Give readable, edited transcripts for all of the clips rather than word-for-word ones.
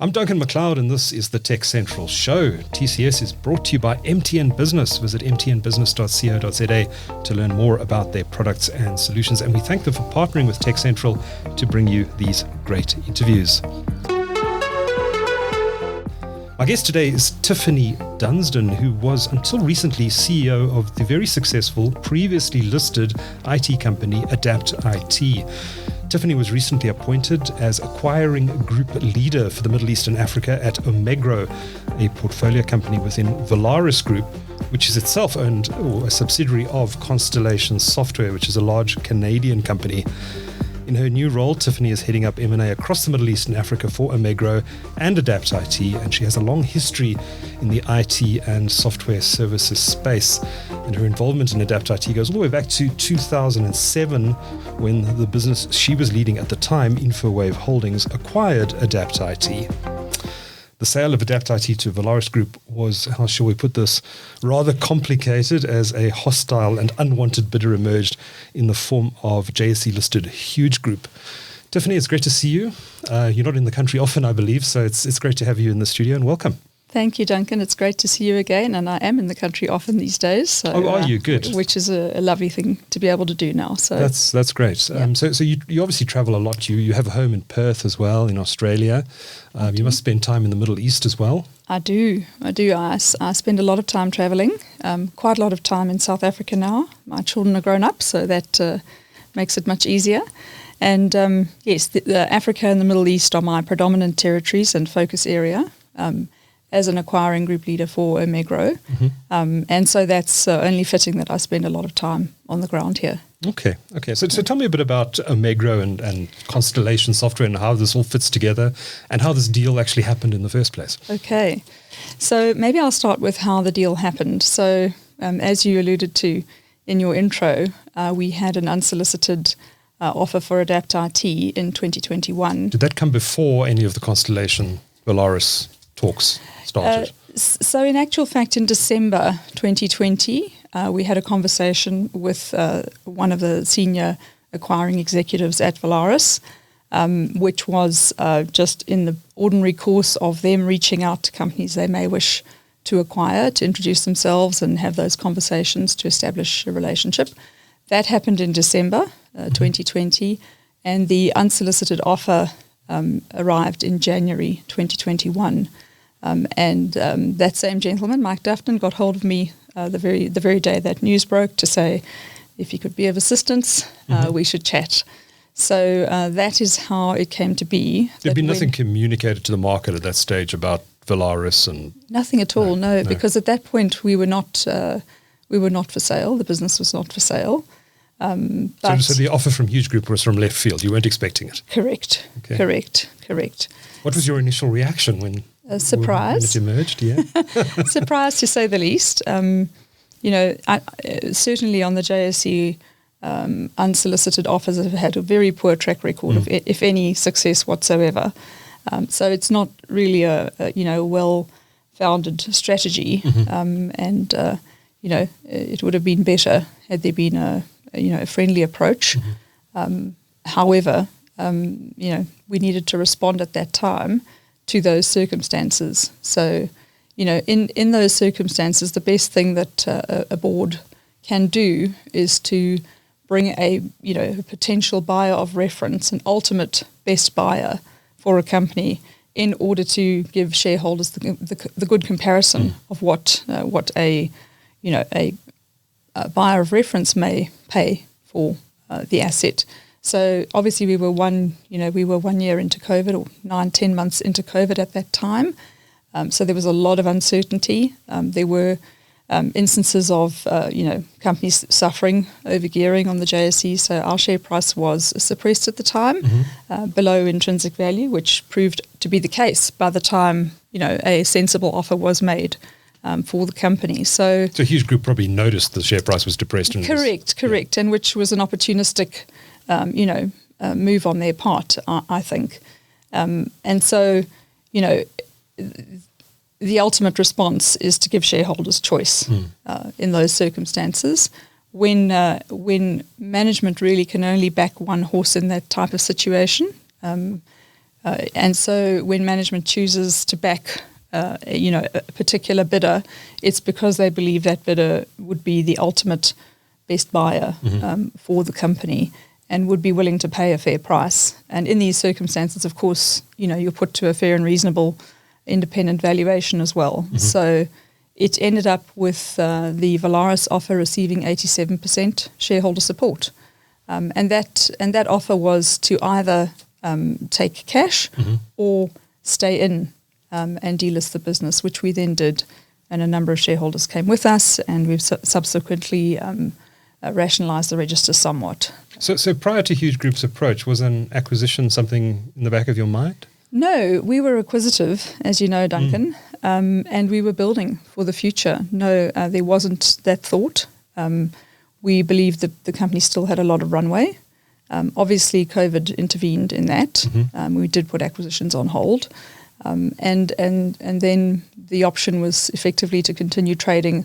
I'm Duncan McLeod, and this is the TechCentral Show. TCS is brought to you by MTN Business. Visit mtnbusiness.co.za to learn more about their products and solutions. And we thank them for partnering with TechCentral to bring you these great interviews. My guest today is Tiffany Dunsdon, who was until recently CEO of the very successful, previously listed IT company Adapt IT. Tiffany was recently appointed as acquiring group leader for the Middle East and Africa at Omegro, a portfolio company within Volaris Group, which is itself owned or a subsidiary of Constellation Software, which is a large Canadian company. In her new role, Tiffany is heading up M&A across the Middle East and Africa for Omegro and Adapt IT, and she has a long history in the IT and software services space. And her involvement in Adapt IT goes all the way back to 2007, when the business she was leading at the time, Infowave Holdings, acquired Adapt IT. The sale of Adapt IT to Volaris Group was, how shall we put this, rather complicated, as a hostile and unwanted bidder emerged in the form of JSE-listed Huge Group. Tiffany, it's great to see you. You're not in the country often, I believe, so it's great to have you in the studio, and welcome. Thank you, Duncan. It's great to see you again, and I am in the country often these days. So, are you? Good. Which is a lovely thing to be able to do now. So that's great. Yeah. So you obviously travel a lot. You have a home in Perth as well, in Australia. You must spend time in the Middle East as well. I do. I spend a lot of time traveling, quite a lot of time in South Africa now. My children are grown up, so that makes it much easier. And yes, the Africa and the Middle East are my predominant territories and focus area. As an acquiring group leader for Omegro. Mm-hmm. And so that's only fitting that I spend a lot of time on the ground here. Okay. So tell me a bit about Omegro and Constellation Software and how this all fits together and how this deal actually happened in the first place. Okay. So maybe I'll start with how the deal happened. So as you alluded to in your intro, we had an unsolicited offer for Adapt IT in 2021. Did that come before any of the Constellation Volaris talks started? So in actual fact, in December 2020, we had a conversation with one of the senior acquiring executives at Volaris, which was just in the ordinary course of them reaching out to companies they may wish to acquire, to introduce themselves and have those conversations to establish a relationship. That happened in December 2020, and the unsolicited offer arrived in January 2021. And that same gentleman, Mike Duffton, got hold of me the very day that news broke to say, if he could be of assistance, we should chat. So that is how it came to be. There'd been nothing communicated to the market at that stage about Volaris and nothing at all. No, because at that point we were not for sale. The business was not for sale. So the offer from Huge Group was from left field. You weren't expecting it. Correct. Okay. Correct. What was your initial reaction when? Surprise. When it emerged, yeah. Surprise, to say the least. Certainly on the JSE, unsolicited offers have had a very poor track record of, if any, success whatsoever. So it's not really a well-founded strategy, and it would have been better had there been a friendly approach. However, we needed to respond at that time to those circumstances. So, in those circumstances, the best thing that a board can do is to bring a potential buyer of reference, an ultimate best buyer for a company, in order to give shareholders the good comparison of what a buyer of reference may pay for the asset. So obviously we were 1 year into COVID, or 9-10 months into COVID at that time. So there was a lot of uncertainty. There were instances of companies suffering overgearing on the JSE. So our share price was suppressed at the time, below intrinsic value, which proved to be the case by the time a sensible offer was made for the company. So Huge Group probably noticed the share price was depressed. Correct, and which was an opportunistic move on their part, I think. And so, the ultimate response is to give shareholders choice in those circumstances. When management really can only back one horse in that type of situation, And so when management chooses to back a particular bidder, it's because they believe that bidder would be the ultimate best buyer for the company and would be willing to pay a fair price. And in these circumstances, of course, you're put to a fair and reasonable independent valuation as well. So it ended up with the Volaris offer receiving 87% shareholder support. And that offer was to either take cash or stay in and delist the business, which we then did, and a number of shareholders came with us, and we've subsequently rationalised the register somewhat. So prior to Huge Group's approach, was an acquisition something in the back of your mind? No, we were acquisitive, as you know, Duncan, and we were building for the future. No, there wasn't that thought. We believed that the company still had a lot of runway. Obviously, COVID intervened in that. We did put acquisitions on hold. And then the option was effectively to continue trading,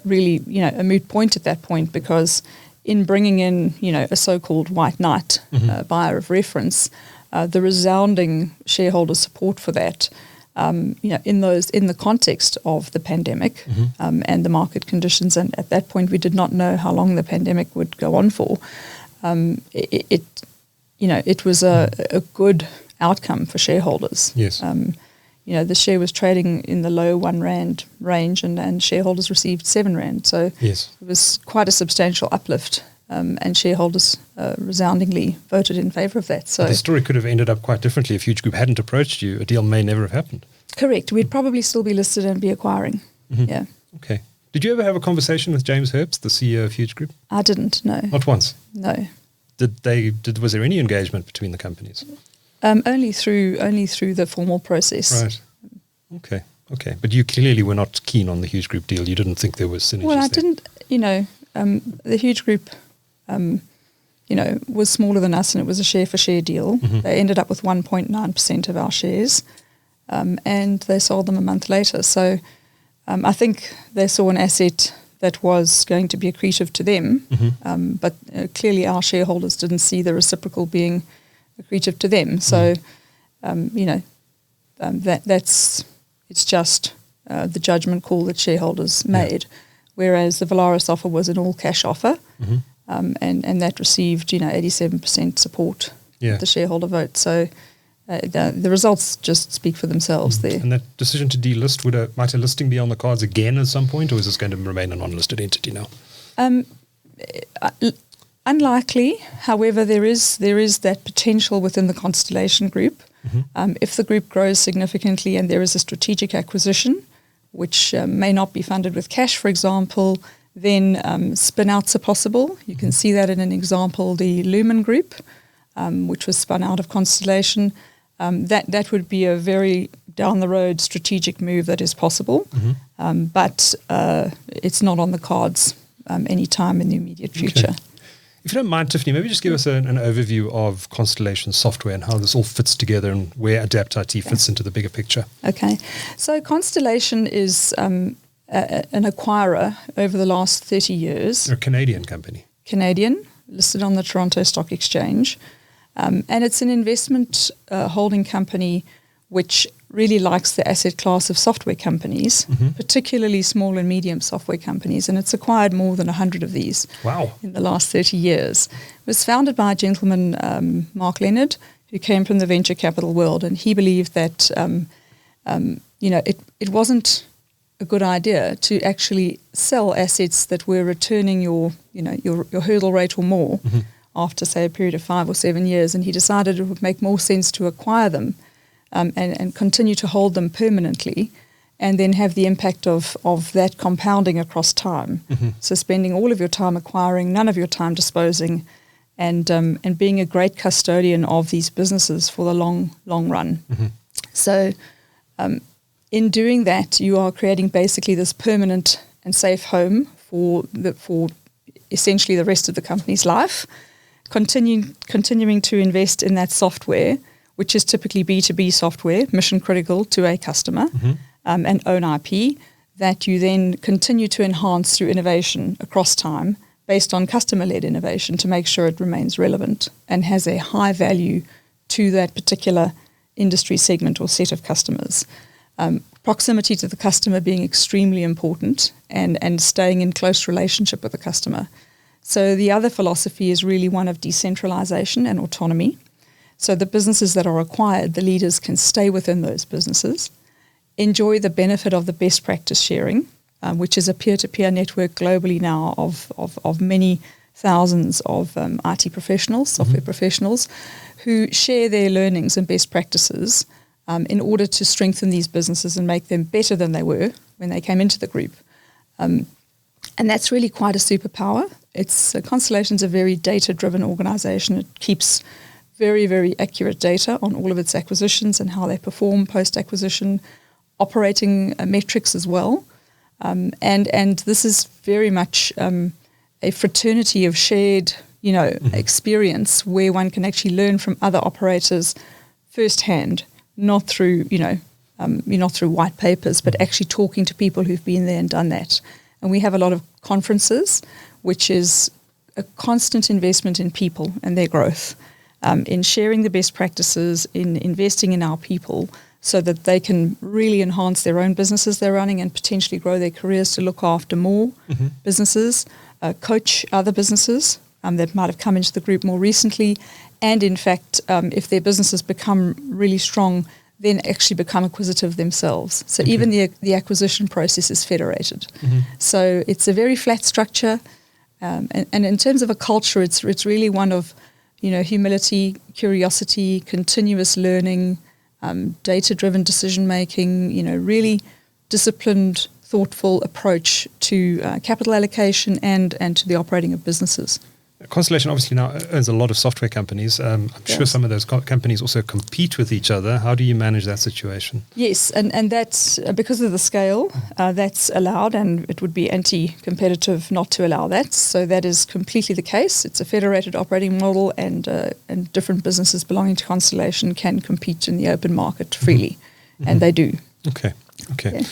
really, a moot point at that point, because in bringing in, a so-called white knight buyer of reference, the resounding shareholder support for that, in the context of the pandemic and the market conditions, and at that point we did not know how long the pandemic would go on for. It was a good outcome for shareholders. Yes. The share was trading in the low R1 range, and shareholders received R7. So yes, it was quite a substantial uplift, and shareholders resoundingly voted in favour of that. So the story could have ended up quite differently if Huge Group hadn't approached you. A deal may never have happened. Correct. We'd probably still be listed and be acquiring. Yeah. Okay. Did you ever have a conversation with James Herbst, the CEO of Huge Group? I didn't. No. Not once. No. Was there any engagement between the companies? Only through the formal process. Right. Okay. But you clearly were not keen on the Huge Group deal. You didn't think there was synergies. Well, I didn't. The Huge Group, was smaller than us, and it was a share-for-share deal. They ended up with 1.9% of our shares, and they sold them a month later. So I think they saw an asset that was going to be accretive to them, but clearly our shareholders didn't see the reciprocal being accretive to them. So, it's just the judgment call that shareholders made, whereas the Volaris offer was an all-cash offer, and that received 87% support at the shareholder vote. So the results just speak for themselves there. And that decision to delist, might a listing be on the cards again at some point, or is this going to remain an unlisted entity now? Unlikely. However, there is that potential within the Constellation Group. If the group grows significantly and there is a strategic acquisition, which may not be funded with cash, for example, then spin-outs are possible. You can see that in an example, the Lumen Group, which was spun out of Constellation. That would be a very down-the-road strategic move that is possible, but it's not on the cards any time in the immediate future. Okay. If you don't mind, Tiffany, maybe just give us an overview of Constellation Software and how this all fits together and where Adapt IT fits into the bigger picture. Okay. So Constellation is an acquirer over the last 30 years. They're a Canadian company. Canadian, listed on the Toronto Stock Exchange. And it's an investment holding company which really likes the asset class of software companies, particularly small and medium software companies, and it's acquired more than 100 of these in the last 30 years. It was founded by a gentleman, Mark Leonard, who came from the venture capital world, and he believed that it wasn't a good idea to actually sell assets that were returning your hurdle rate or more after, say, a period of 5 or 7 years, and he decided it would make more sense to acquire them and continue to hold them permanently, and then have the impact of that compounding across time. So spending all of your time acquiring, none of your time disposing, and being a great custodian of these businesses for the long run. So in doing that, you are creating basically this permanent and safe home for essentially the rest of the company's life, continuing to invest in that software, which is typically B2B software, mission critical to a customer, and own IP, that you then continue to enhance through innovation across time based on customer-led innovation to make sure it remains relevant and has a high value to that particular industry segment or set of customers. Proximity to the customer being extremely important and staying in close relationship with the customer. So the other philosophy is really one of decentralization and autonomy. So the businesses that are acquired, the leaders can stay within those businesses, enjoy the benefit of the best practice sharing, which is a peer-to-peer network globally now of many thousands of IT professionals, software professionals, who share their learnings and best practices in order to strengthen these businesses and make them better than they were when they came into the group. And that's really quite a superpower. Constellation's a very data-driven organisation. It keeps very, very accurate data on all of its acquisitions and how they perform post-acquisition, operating metrics as well. And this is very much a fraternity of shared, experience where one can actually learn from other operators firsthand, not through, not through white papers, but actually talking to people who've been there and done that. And we have a lot of conferences, which is a constant investment in people and their growth, in sharing the best practices, in investing in our people so that they can really enhance their own businesses they're running and potentially grow their careers to look after more businesses, coach other businesses that might have come into the group more recently, and in fact, if their businesses become really strong, then actually become acquisitive themselves. So even the acquisition process is federated. So it's a very flat structure, and in terms of a culture, it's really one of humility, curiosity, continuous learning, data-driven decision-making, really disciplined, thoughtful approach to capital allocation and to the operating of businesses. Constellation obviously now owns a lot of software companies. I'm sure some of those companies also compete with each other. How do you manage that situation? Yes, and that's because of the scale, that's allowed, and it would be anti-competitive not to allow that. So that is completely the case. It's a federated operating model, and different businesses belonging to Constellation can compete in the open market freely, and they do. Okay. Yeah.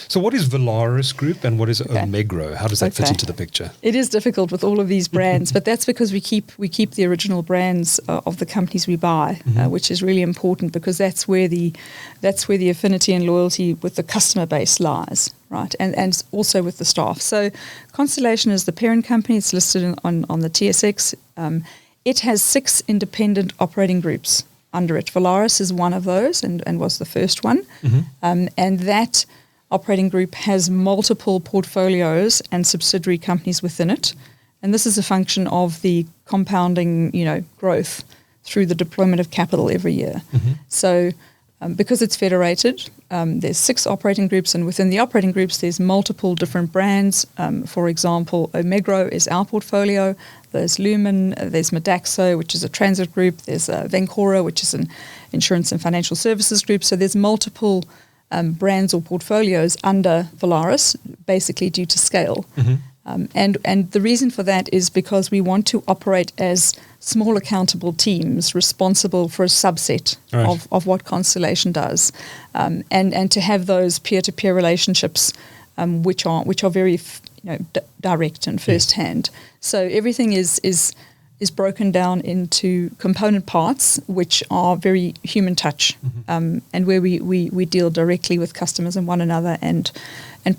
So what is Volaris Group and what is Omegro? How does that fit into the picture? It is difficult with all of these brands, but that's because we keep the original brands of the companies we buy, which is really important because that's where the affinity and loyalty with the customer base lies, right? And also with the staff. So Constellation is the parent company. It's listed on the TSX. It has 6 independent operating groups under it. Volaris is one of those and was the first one. And that operating group has multiple portfolios and subsidiary companies within it. And this is a function of the compounding, growth through the deployment of capital every year. So because it's federated, there's 6 operating groups, and within the operating groups there's multiple different brands. For example, Omegro is our portfolio. There's Lumen, there's Modaxo, which is a transit group. There's Vencora, which is an insurance and financial services group. So there's multiple brands or portfolios under Volaris, basically due to scale. And the reason for that is because we want to operate as small accountable teams responsible for a subset of what Constellation does, and to have those peer-to-peer relationships which are very direct and first-hand. So everything is broken down into component parts which are very human touch, and where we deal directly with customers and one another and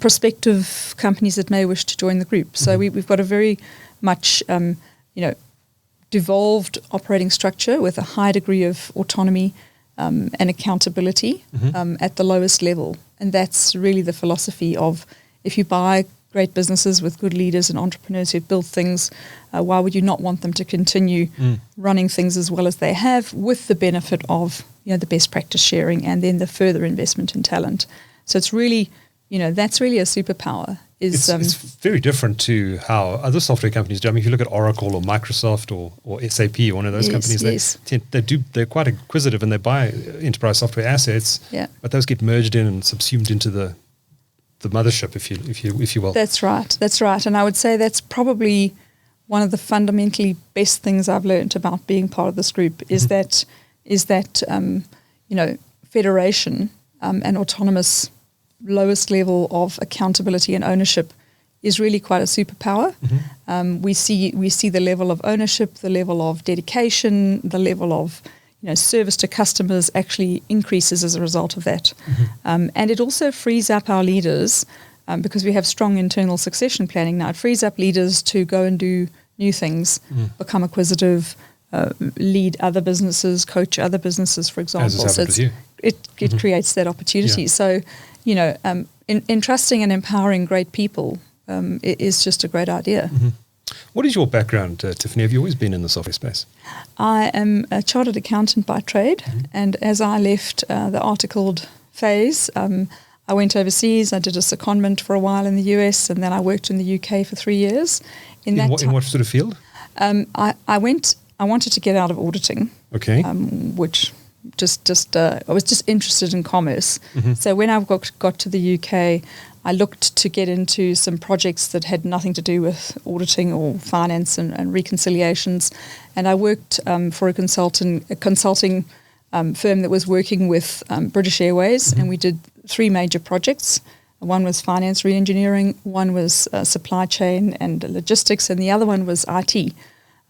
prospective companies that may wish to join the group. So we've got a very much devolved operating structure with a high degree of autonomy and accountability at the lowest level. And that's really the philosophy of, if you buy great businesses with good leaders and entrepreneurs who've built things, why would you not want them to continue running things as well as they have, with the benefit of the best practice sharing and then the further investment in talent. So it's really, that's really a superpower. It's very different to how other software companies do. I mean, if you look at Oracle or Microsoft or SAP, or one of those companies, they're quite acquisitive and they buy enterprise software assets, but those get merged in and subsumed into the mothership, if you will. That's right. And I would say that's probably one of the fundamentally best things I've learned about being part of this group is that federation and autonomous lowest level of accountability and ownership is really quite a superpower. We see the level of ownership, the level of dedication, the level of service to customers actually increases as a result of that. And it also frees up our leaders, because we have strong internal succession planning now. It frees up leaders to go and do new things, become acquisitive, lead other businesses, coach other businesses, for example. As has happened with you. It creates that opportunity. So, entrusting and empowering great people is just a great idea. What is your background, Tiffany? Have you always been in the software space? I am a chartered accountant by trade, and as I left the articled phase, I went overseas. I did a secondment for a while in the US, and then I worked in the UK for 3 years. In what sort of field? I wanted to get out of auditing. Okay. Which I was just interested in commerce. So when I got to the UK, I looked to get into some projects that had nothing to do with auditing or finance and reconciliations. And I worked for a consulting firm that was working with British Airways, and we did 3 major projects. One was finance re-engineering, one was supply chain and logistics, and the other one was IT,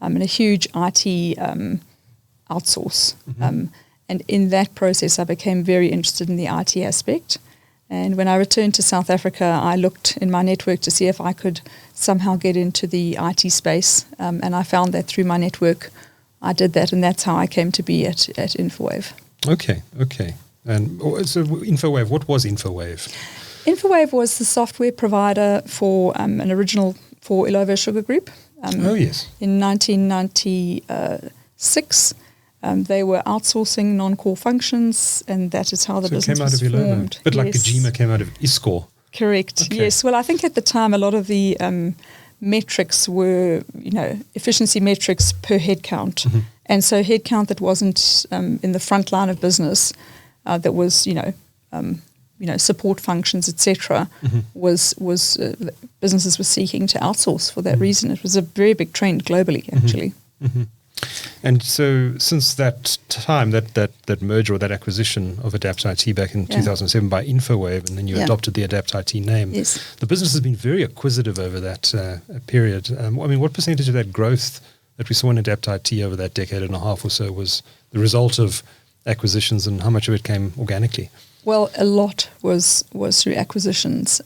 and a huge IT outsource. And in that process, I became very interested in the IT aspect. And when I returned to South Africa, I looked in my network to see if I could somehow get into the IT space, and I found that through my network. I did that, and that's how I came to be at Infowave. Okay. And so Infowave, what was Infowave? Infowave was the software provider for for Illovo Sugar Group. Yes. In 1996, they were outsourcing non-core functions, and that is how the business was formed. Came out of Illovo, but like Kajima came out of ISCOR. Correct. Okay. Yes. Well, I think at the time a lot of the metrics were, efficiency metrics per headcount, and so headcount that wasn't in the front line of business, that was support functions, etc. Was businesses were seeking to outsource for that reason. It was a very big trend globally, actually. And so since that time, that merger or that acquisition of Adapt IT back in 2007 by Infowave, and then you adopted the Adapt IT name, the business has been very acquisitive over that period. What percentage of that growth that we saw in Adapt IT over that decade and a half or so was the result of acquisitions, and how much of it came organically? Well, a lot was through acquisitions.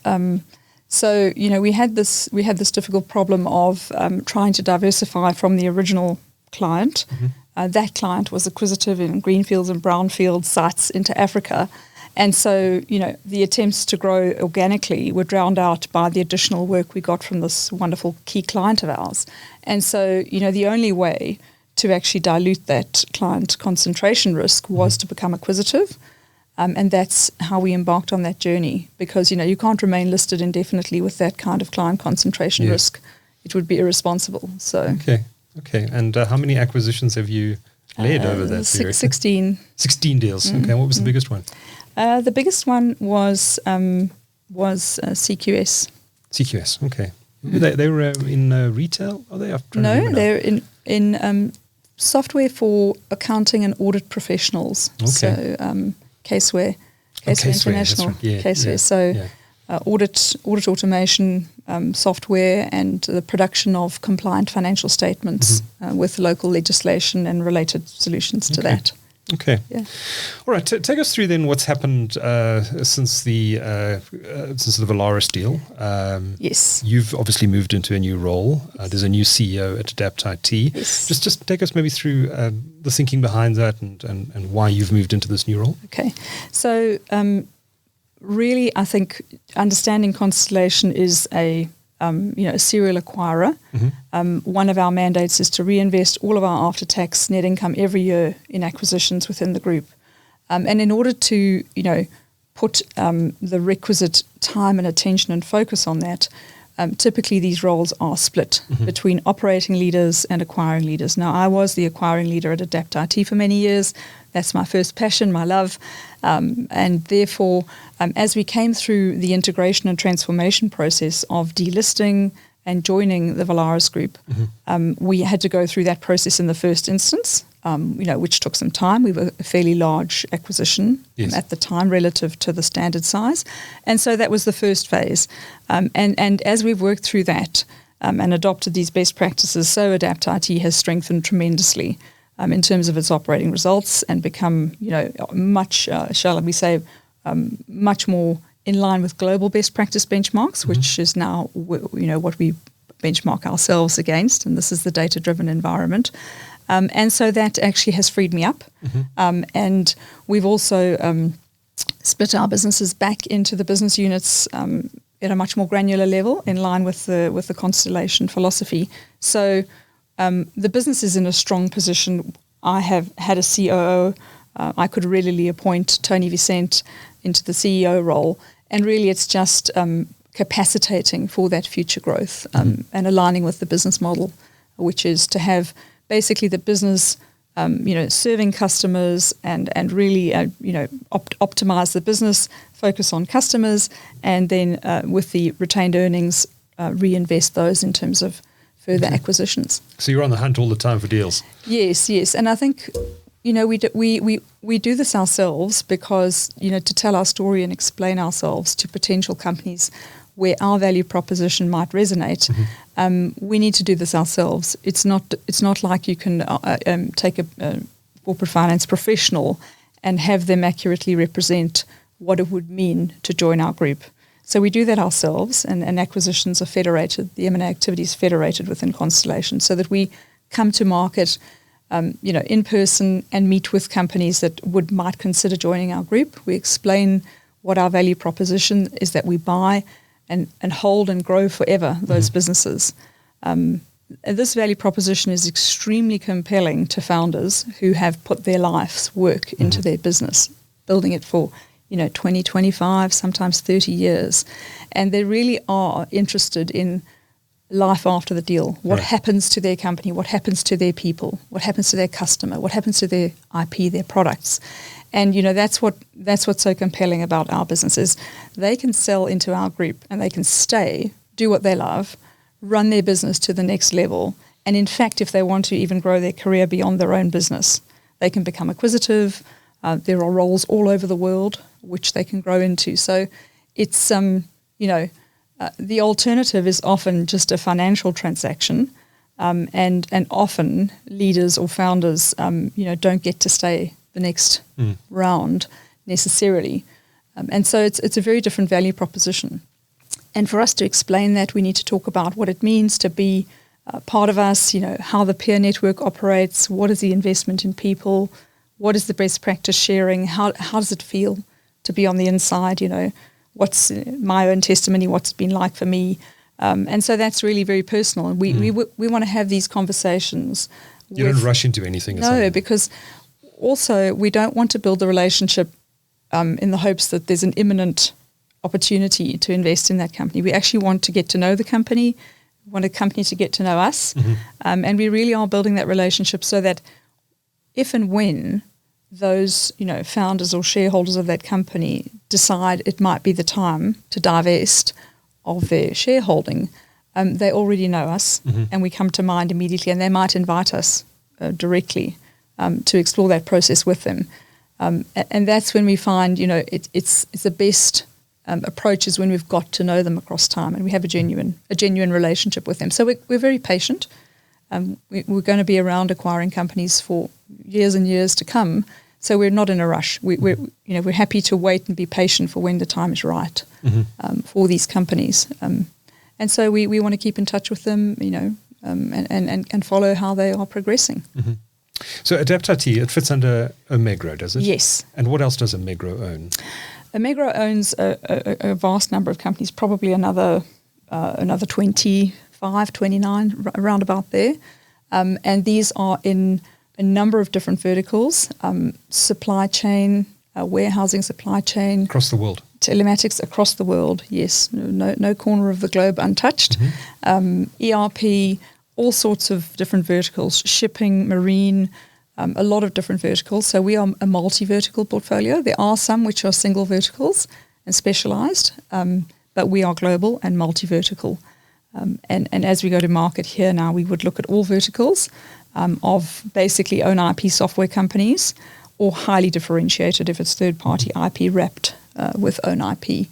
So we had this difficult problem of trying to diversify from the original client. That client was acquisitive in greenfields and brownfield sites into Africa. And so, the attempts to grow organically were drowned out by the additional work we got from this wonderful key client of ours. And so, the only way to actually dilute that client concentration risk was to become acquisitive. And that's how we embarked on that journey, because, you can't remain listed indefinitely with that kind of client concentration risk. It would be irresponsible. So Okay. And how many acquisitions have you led over that period? 16. 16 deals. Okay. What was the biggest one? The biggest one was CQS. CQS. Okay. They were in retail? Are they? No, they're in software for accounting and audit professionals. Okay. So Caseware International. Right. Caseware. Audit automation software and the production of compliant financial statements with local legislation and related solutions to that. Okay. Yeah. All right. Take us through then what's happened since the Volaris deal. Yes. You've obviously moved into a new role. There's a new CEO at Adapt IT. Yes. Just take us maybe through the thinking behind that and why you've moved into this new role. Okay. So really, I think understanding Constellation is a serial acquirer. One of our mandates is to reinvest all of our after-tax net income every year in acquisitions within the group. And in order to, put the requisite time and attention and focus on that, typically these roles are split between operating leaders and acquiring leaders. Now, I was the acquiring leader at Adapt IT for many years. That's my first passion, my love. And therefore, as we came through the integration and transformation process of delisting and joining the Volaris Group, we had to go through that process in the first instance, which took some time. We were a fairly large acquisition at the time relative to the standard size. And so that was the first phase. And as we've worked through that and adopted these best practices, so Adapt IT has strengthened tremendously. in terms of its operating results and become, much, shall we say, much more in line with global best practice benchmarks, which is now, what we benchmark ourselves against, and this is the data-driven environment. And so that actually has freed me up. And we've also split our businesses back into the business units at a much more granular level, in line with the Constellation philosophy. So the business is in a strong position. I have had a COO. I could readily appoint Tony Vicente into the CEO role, and really it's just capacitating for that future growth and aligning with the business model, which is to have basically the business, serving customers and really, optimize the business, focus on customers, and then with the retained earnings, reinvest those in terms of further acquisitions. So you're on the hunt all the time for deals. Yes, and I think we do this ourselves because to tell our story and explain ourselves to potential companies where our value proposition might resonate, we need to do this ourselves. It's not like you can take a corporate finance professional and have them accurately represent what it would mean to join our group. So we do that ourselves, and acquisitions are federated. The M&A activity is federated within Constellation, so that we come to market, in person and meet with companies that might consider joining our group. We explain what our value proposition is, that we buy and hold and grow forever those businesses. This value proposition is extremely compelling to founders who have put their life's work into their business, building it for 20, 25, sometimes 30 years. And they really are interested in life after the deal. What happens to their company? What happens to their people? What happens to their customer? What happens to their IP, their products? And that's what's so compelling about our businesses. They can sell into our group and they can stay, do what they love, run their business to the next level. And in fact, if they want to even grow their career beyond their own business, they can become acquisitive. There are roles all over the world which they can grow into. So it's, the alternative is often just a financial transaction, and often leaders or founders, don't get to stay the next round necessarily. And so it's a very different value proposition. And for us to explain that, we need to talk about what it means to be part of us, how the peer network operates, what is the investment in people, what is the best practice sharing, how does it feel to be on the inside, what's my own testimony, what's it been like for me. And so that's really very personal. And we want to have these conversations. You don't rush into anything. No, because also we don't want to build the relationship in the hopes that there's an imminent opportunity to invest in that company. We actually want to get to know the company, we want a company to get to know us, and we really are building that relationship so that if and when those founders or shareholders of that company decide it might be the time to divest of their shareholding, they already know us, and we come to mind immediately, and they might invite us directly to explore that process with them. And that's when we find, it's the best approach is when we've got to know them across time and we have a genuine relationship with them. So we're very patient. We're going to be around acquiring companies for years and years to come. So we're not in a rush. We're happy to wait and be patient for when the time is right for these companies. And so we want to keep in touch with them, and follow how they are progressing. So Adapt IT, it fits under Omegro, does it? Yes. And what else does Omegro own? Omegro owns a vast number of companies, probably another 25, 29, around about there. And these are in a number of different verticals, supply chain, warehousing supply chain. Across the world. Telematics across the world, yes. No corner of the globe untouched. ERP, all sorts of different verticals, shipping, marine, a lot of different verticals. So we are a multi-vertical portfolio. There are some which are single verticals and specialized, but we are global and multi-vertical. And as we go to market here now, we would look at all verticals of basically own IP software companies or highly differentiated if it's third-party IP wrapped with own IP.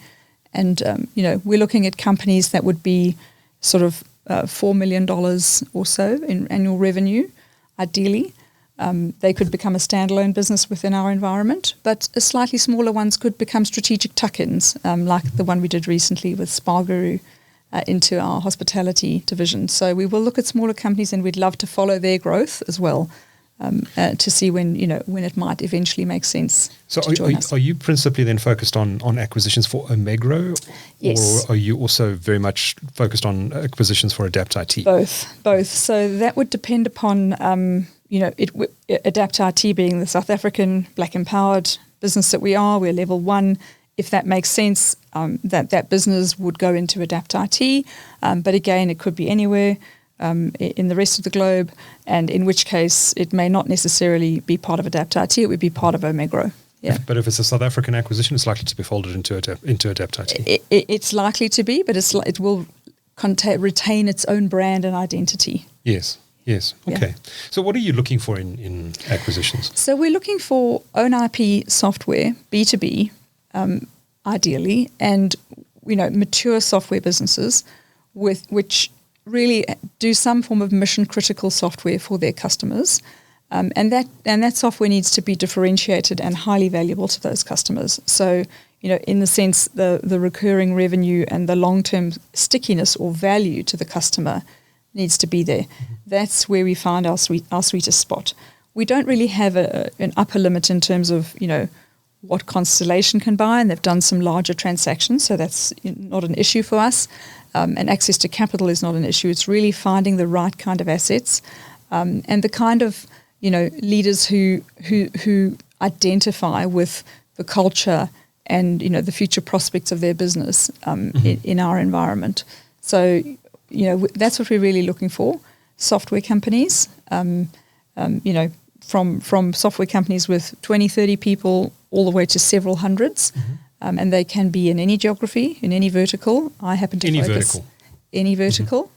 And, we're looking at companies that would be sort of $4 million or so in annual revenue, ideally, They could become a standalone business within our environment, but slightly smaller ones could become strategic tuck-ins, like the one we did recently with Sparguru into our hospitality division. So we will look at smaller companies, and we'd love to follow their growth as well, to see when it might eventually make sense. So are you principally then focused on acquisitions for Omegro? Yes. Or are you also very much focused on acquisitions for Adapt IT? Both. So that would depend upon, Adapt IT being the South African Black Empowered business that we are. We're level 1. If that makes sense, that business would go into Adapt IT. But again, it could be anywhere in the rest of the globe, and in which case it may not necessarily be part of Adapt IT. It would be part of Omegro. Yeah. But if it's a South African acquisition, it's likely to be folded into Adapt IT. It's likely to be, but it will retain its own brand and identity. Yes. Okay. Yeah. So what are you looking for in acquisitions? So we're looking for own IP software, B2B, ideally, and mature software businesses which really do some form of mission critical software for their customers, and that software needs to be differentiated and highly valuable to those customers. So in the sense the recurring revenue and the long term stickiness or value to the customer needs to be there. Mm-hmm. That's where we find our sweetest spot. We don't really have an upper limit in terms of what Constellation can buy, and they've done some larger transactions, so that's not an issue for us. And access to capital is not an issue. It's really finding the right kind of assets, and the kind of leaders who identify with the culture and the future prospects of their business in our environment. So that's what we're really looking for. Software companies, from software companies with 20, 30 people all the way to several hundreds. Mm-hmm. And they can be in any geography, in any vertical. I happen to focus any vertical.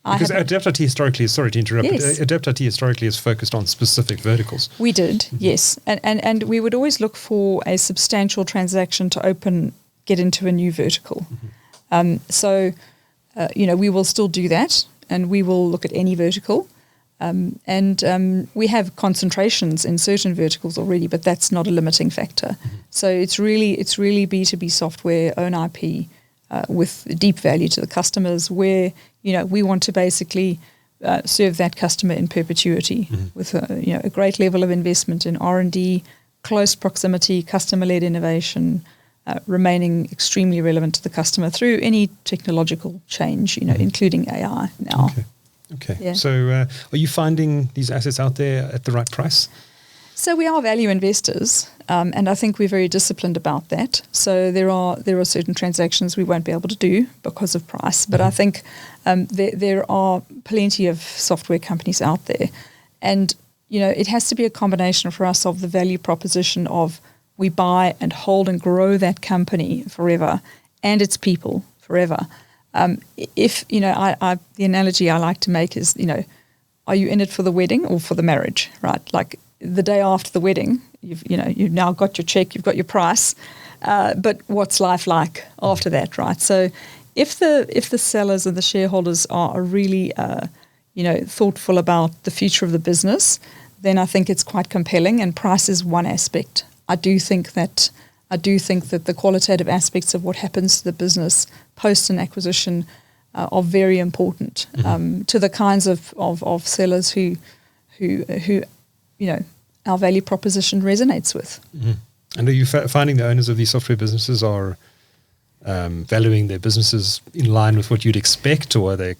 Mm-hmm. Because Adapt IT historically, sorry to interrupt, yes. but Adapt IT historically is focused on specific verticals. We did, mm-hmm. yes. And we would always look for a substantial transaction to get into a new vertical. Mm-hmm. We will still do that, and we will look at any vertical. We have concentrations in certain verticals already, but that's not a limiting factor. Mm-hmm. So it's really B2B software, own IP, with deep value to the customers, where we want to basically serve that customer in perpetuity, mm-hmm. with a great level of investment in R&D, close proximity, customer-led innovation, remaining extremely relevant to the customer through any technological change, mm-hmm. including AI now. Okay. Yeah. So are you finding these assets out there at the right price? So we are value investors, and I think we're very disciplined about that. So there are certain transactions we won't be able to do because of price, but mm-hmm. I think there are plenty of software companies out there. And, it has to be a combination for us of the value proposition of we buy and hold and grow that company forever and its people forever. The analogy I like to make is, are you in it for the wedding or for the marriage, right? Like the day after the wedding, you've now got your check, you've got your price, but what's life like after that, right? So if the sellers and the shareholders are really, thoughtful about the future of the business, then I think it's quite compelling, and price is one aspect. I do think that the qualitative aspects of what happens to the business post an acquisition are very important, mm-hmm. To the kinds of sellers who our value proposition resonates with. Mm-hmm. And are you finding the owners of these software businesses are valuing their businesses in line with what you'd expect, or are they?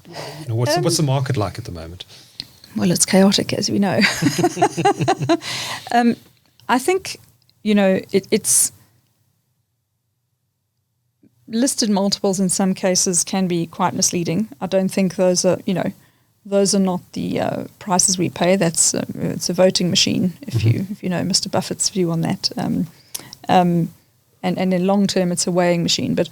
What's the market like at the moment? Well, it's chaotic, as we know. I think it's. Listed multiples in some cases can be quite misleading. I don't think those are not the prices we pay. That's it's a voting machine. If mm-hmm. you know Mr. Buffett's view on that, and in long term it's a weighing machine. But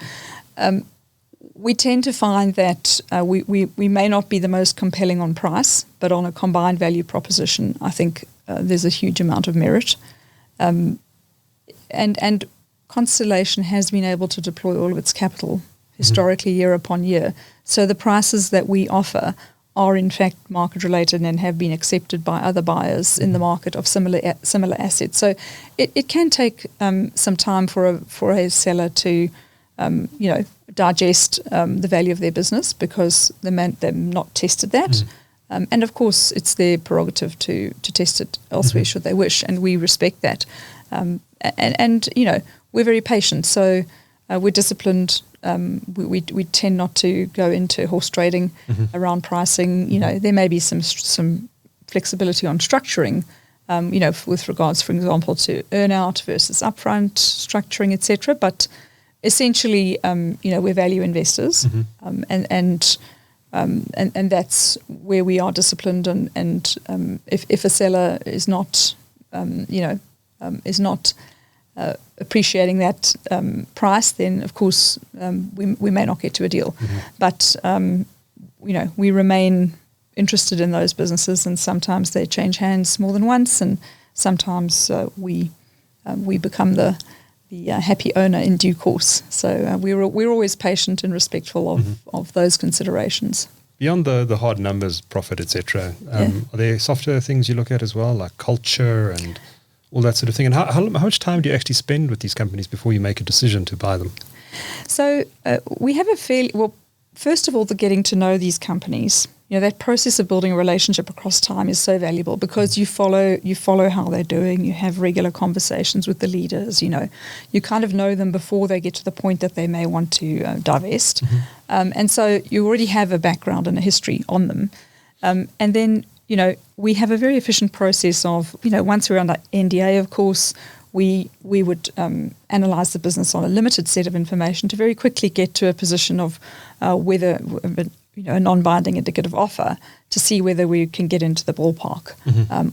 we tend to find that we may not be the most compelling on price, but on a combined value proposition, I think there's a huge amount of merit, and Constellation has been able to deploy all of its capital historically, mm-hmm. year upon year. So the prices that we offer are in fact market related and have been accepted by other buyers in the market of similar assets. So it can take some time for a seller to digest the value of their business, because they've not tested that. And of course, it's their prerogative to test it elsewhere should they wish, and we respect that. And we're very patient, so we're disciplined. We tend not to go into horse trading around pricing. There may be some flexibility on structuring, with regards, for example, to earn-out versus upfront structuring, etc. But essentially, we're value investors, and that's where we are disciplined. And if a seller is not, appreciating that price, then of course we may not get to a deal. But we remain interested in those businesses, and sometimes they change hands more than once, and sometimes we become the happy owner in due course. So we're always patient and respectful of those considerations. Beyond the hard numbers, profit, etc., are there softer things you look at as well, like culture and all that sort of thing? And how much time do you actually spend with these companies before you make a decision to buy them? So we have first of all, the getting to know these companies. That process of building a relationship across time is so valuable, because you follow how they're doing. You have regular conversations with the leaders. You kind of know them before they get to the point that they may want to divest. And so you already have a background and a history on them. And then, we have a very efficient process of, once we're under NDA, of course, we would analyse the business on a limited set of information to very quickly get to a position of whether a non-binding indicative offer, to see whether we can get into the ballpark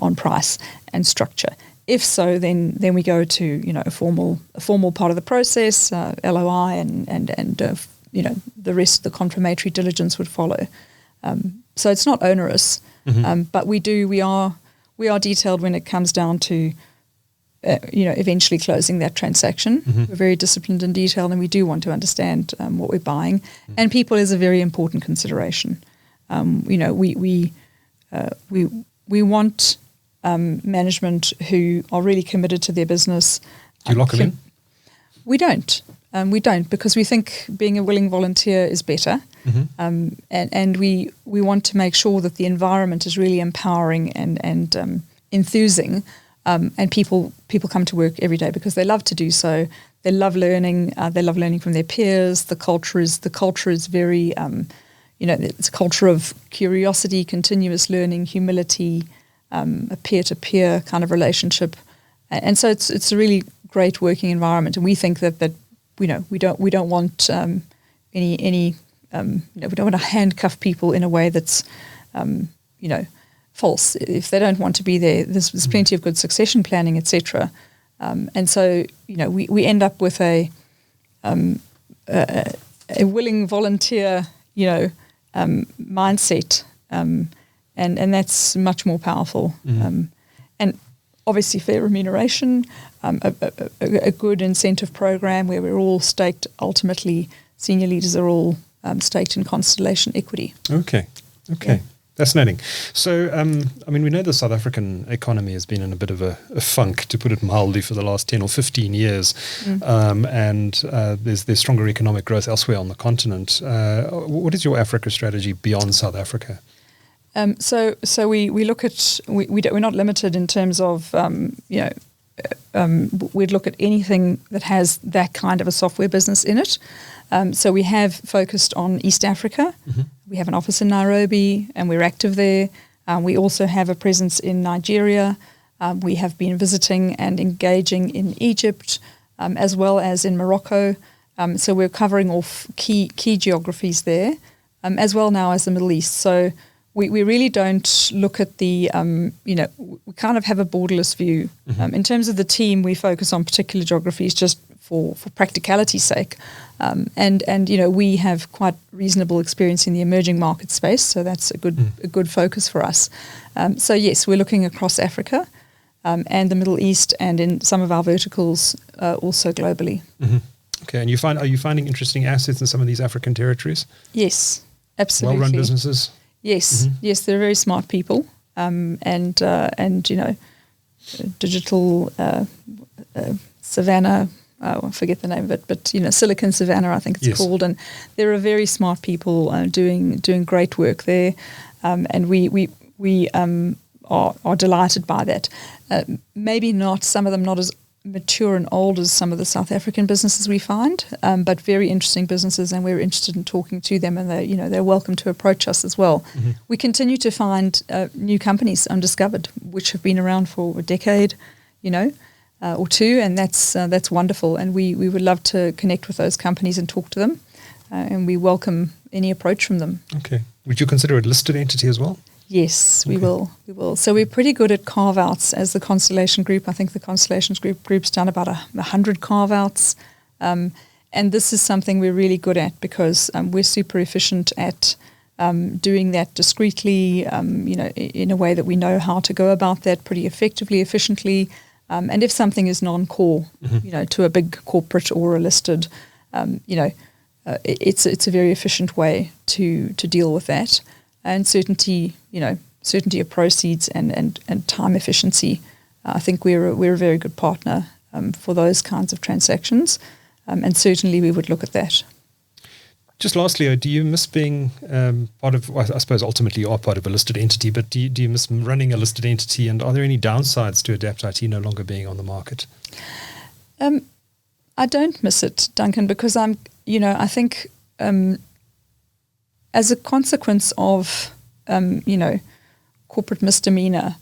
on price and structure. If so, then we go to a formal part of the process, LOI, and the rest, the confirmatory diligence would follow. So it's not onerous, but we are detailed when it comes down to eventually closing that transaction. We're very disciplined and detailed, and we do want to understand what we're buying. And people is a very important consideration. We want management who are really committed to their business. Do you lock them in? We don't. Because we think being a willing volunteer is better. And we want to make sure that the environment is really empowering and enthusing. And people come to work every day because they love to do so. They love learning. They love learning from their peers. The culture is very, it's a culture of curiosity, continuous learning, humility, a peer-to-peer kind of relationship, and so it's a really great working environment. And we think that we don't want we don't want to handcuff people in a way that's false. If they don't want to be there, there's plenty of good succession planning, etc. And so we end up with a willing volunteer mindset, and that's much more powerful. And obviously fair remuneration, a good incentive program where we're all staked. Ultimately, senior leaders are all staked in Constellation equity. Okay. Yeah. Fascinating. So, we know the South African economy has been in a bit of a funk, to put it mildly, for the last 10 or 15 years. And there's stronger economic growth elsewhere on the continent. What is your Africa strategy beyond South Africa? So we look at, we're not limited in terms of, we'd look at anything that has that kind of a software business in it. So we have focused on East Africa. We have an office in Nairobi, and we're active there. We also have a presence in Nigeria. We have been visiting and engaging in Egypt, as well as in Morocco. So we're covering off key geographies there, as well now as the Middle East. So we really don't look at the, we kind of have a borderless view. In terms of the team, we focus on particular geographies just for practicality's sake. And we have quite reasonable experience in the emerging market space, so that's a good focus for us. So yes, we're looking across Africa and the Middle East, and in some of our verticals also globally. Okay, and are you finding interesting assets in some of these African territories? Yes, absolutely. Well-run businesses? Yes, yes, they're very smart people, and digital Savannah. I forget the name of it, but Silicon Savannah, I think it's called, and there are very smart people doing great work there, and we are delighted by that. Maybe not some of them not as mature and old as some of the South African businesses we find, but very interesting businesses, and we're interested in talking to them, and they're welcome to approach us as well. We continue to find new companies undiscovered, which have been around for a decade, or two, and that's wonderful. And we would love to connect with those companies and talk to them, and we welcome any approach from them. Okay. Would you consider it a listed entity as well? Yes, we will. We will. So we're pretty good at carve-outs as the Constellation Group. I think the Constellation Group's done about 100 carve-outs, and this is something we're really good at because we're super efficient at doing that discreetly, in a way that we know how to go about that pretty effectively, efficiently. And if something is non-core, to a big corporate or a listed, it's a very efficient way to deal with that. And certainty of proceeds and time efficiency. I think we're a very good partner for those kinds of transactions, and certainly we would look at that. Just lastly, do you miss being part of, I suppose ultimately you are part of a listed entity, but do you miss running a listed entity, and are there any downsides to Adapt IT no longer being on the market? I don't miss it, Duncan, because I think as a consequence of, corporate misdemeanor,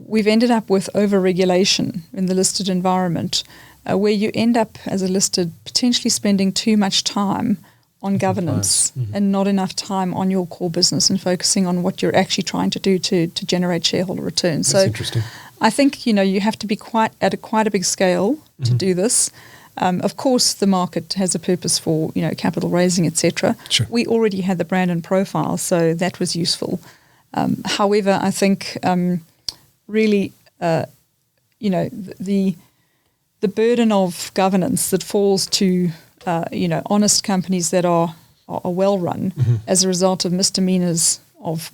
we've ended up with over-regulation in the listed environment, where you end up as a listed potentially spending too much time on governance and not enough time on your core business and focusing on what you're actually trying to do to generate shareholder returns. That's interesting. I think, you have to be quite a big scale to do this. Of course, the market has a purpose for, capital raising, etc. Sure. We already had the brand and profile, so that was useful. However, I think really, the burden of governance that falls to honest companies that are well run as a result of misdemeanors of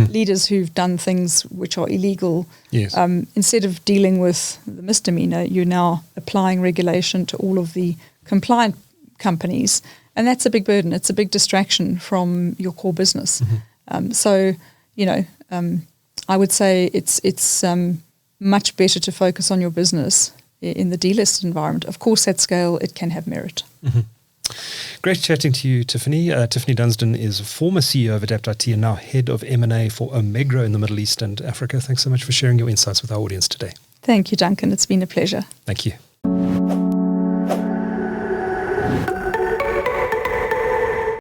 leaders who've done things which are illegal. Yes. Instead of dealing with the misdemeanor, you're now applying regulation to all of the compliant companies, and that's a big burden. It's a big distraction from your core business. I would say it's much better to focus on your business in the delisted environment. Of course, at scale, it can have merit. Great chatting to you, Tiffany. Tiffany Dunsdon is former CEO of Adapt IT and now head of M&A for Omegro in the Middle East and Africa. Thanks so much for sharing your insights with our audience today. Thank you, Duncan. It's been a pleasure. Thank you.